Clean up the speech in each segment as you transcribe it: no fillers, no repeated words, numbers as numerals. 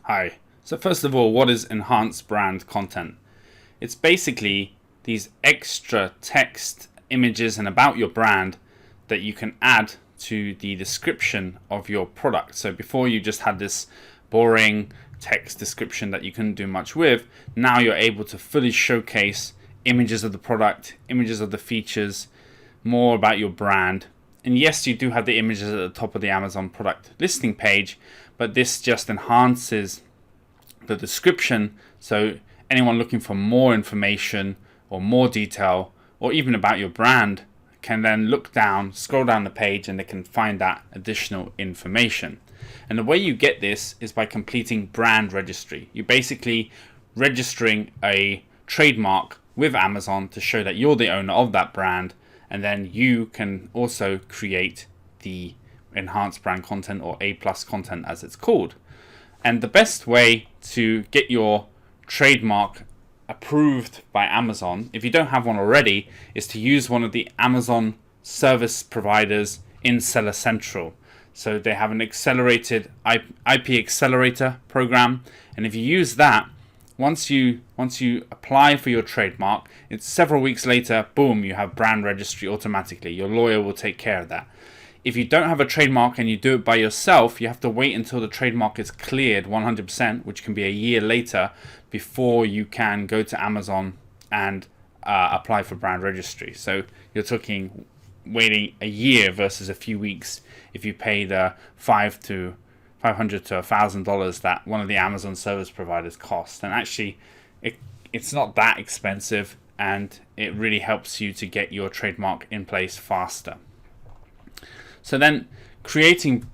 Hi. So first of all, what is enhanced brand content? It's basically these extra text, images, and about your brand that you can add to the description of your product. So before you just had this boring text description that you couldn't do much with, now you're able to fully showcase images of the product, images of the features, more about your brand. And yes, you do have the images at the top of the Amazon product listing page, but this just enhances the description, so anyone looking for more information or more detail or even about your brand can then look down, scroll down the page, and they can find that additional information. And the way you get this is by completing brand registry. You're basically registering a trademark with Amazon to show that you're the owner of that brand, and then you can also create the enhanced brand content, or A+ content as it's called. And the best way to get your trademark approved by Amazon, if you don't have one already, is to use one of the Amazon service providers in Seller Central. So they have an accelerated IP accelerator program, and if you use that, once you apply for your trademark, it's several weeks later, boom, you have brand registry automatically. Your lawyer will take care of that. If you don't have a trademark and you do it by yourself, you have to wait until the trademark is cleared 100%, which can be a year later, before you can go to Amazon and apply for brand registry. So you're talking waiting a year versus a few weeks if you pay the $500 to $1,000 that one of the Amazon service providers costs. And actually, it's not that expensive, and it really helps you to get your trademark in place faster. So then, creating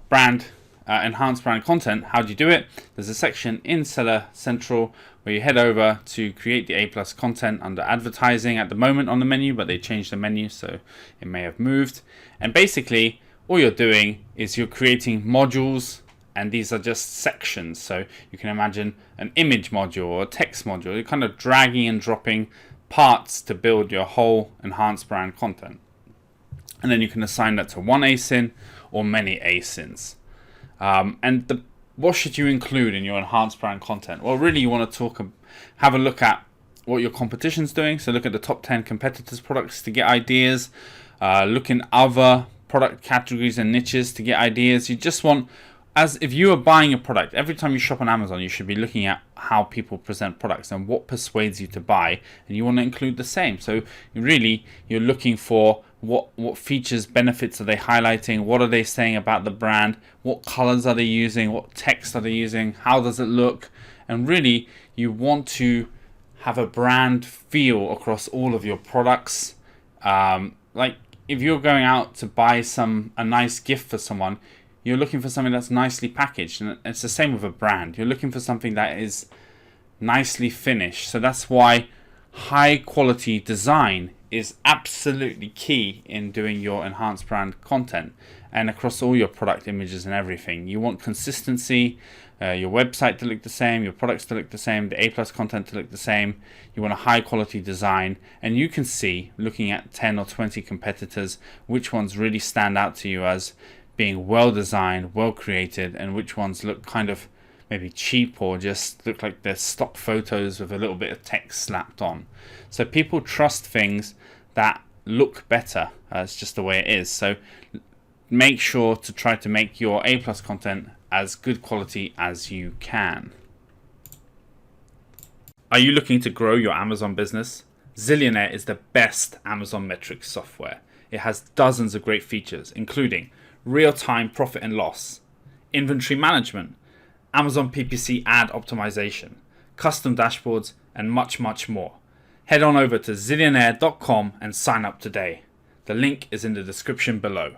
enhanced brand content, how do you do it? There's a section in Seller Central where you head over to create the A+ content under advertising at the moment on the menu, but they changed the menu, so it may have moved. And basically, all you're doing is you're creating modules, and these are just sections. So you can imagine an image module or a text module. You're kind of dragging and dropping parts to build your whole enhanced brand content. And then you can assign that to one ASIN or many ASINs. What should you include in your enhanced brand content? Well, really, you want to have a look at what your competition's doing. So look at the top 10 competitors' products to get ideas. Look in other product categories and niches to get ideas. You just want, as if you are buying a product, every time you shop on Amazon, you should be looking at how people present products and what persuades you to buy, and you want to include the same. So really, you're looking for what features, benefits are they highlighting, what are they saying about the brand, what colors are they using, what text are they using, how does it look, and really, you want to have a brand feel across all of your products. Like if you're going out to buy a nice gift for someone, you're looking for something that's nicely packaged, and it's the same with a brand. You're looking for something that is nicely finished. So that's why high quality design is absolutely key in doing your enhanced brand content, and across all your product images and everything. You want consistency, your website to look the same, your products to look the same, the A+ content to look the same. You want a high quality design, and you can see, looking at 10 or 20 competitors, which ones really stand out to you as being well designed, well created, and which ones look kind of maybe cheap or just look like they're stock photos with a little bit of text slapped on. So people trust things that look better. It's just the way it is. So make sure to try to make your A+ content as good quality as you can. Are you looking to grow your Amazon business? Zillionaire is the best Amazon metrics software. It has dozens of great features, including real-time profit and loss, inventory management, Amazon PPC ad optimization, custom dashboards, and much, much more. Head on over to zillionaire.com and sign up today. The link is in the description below.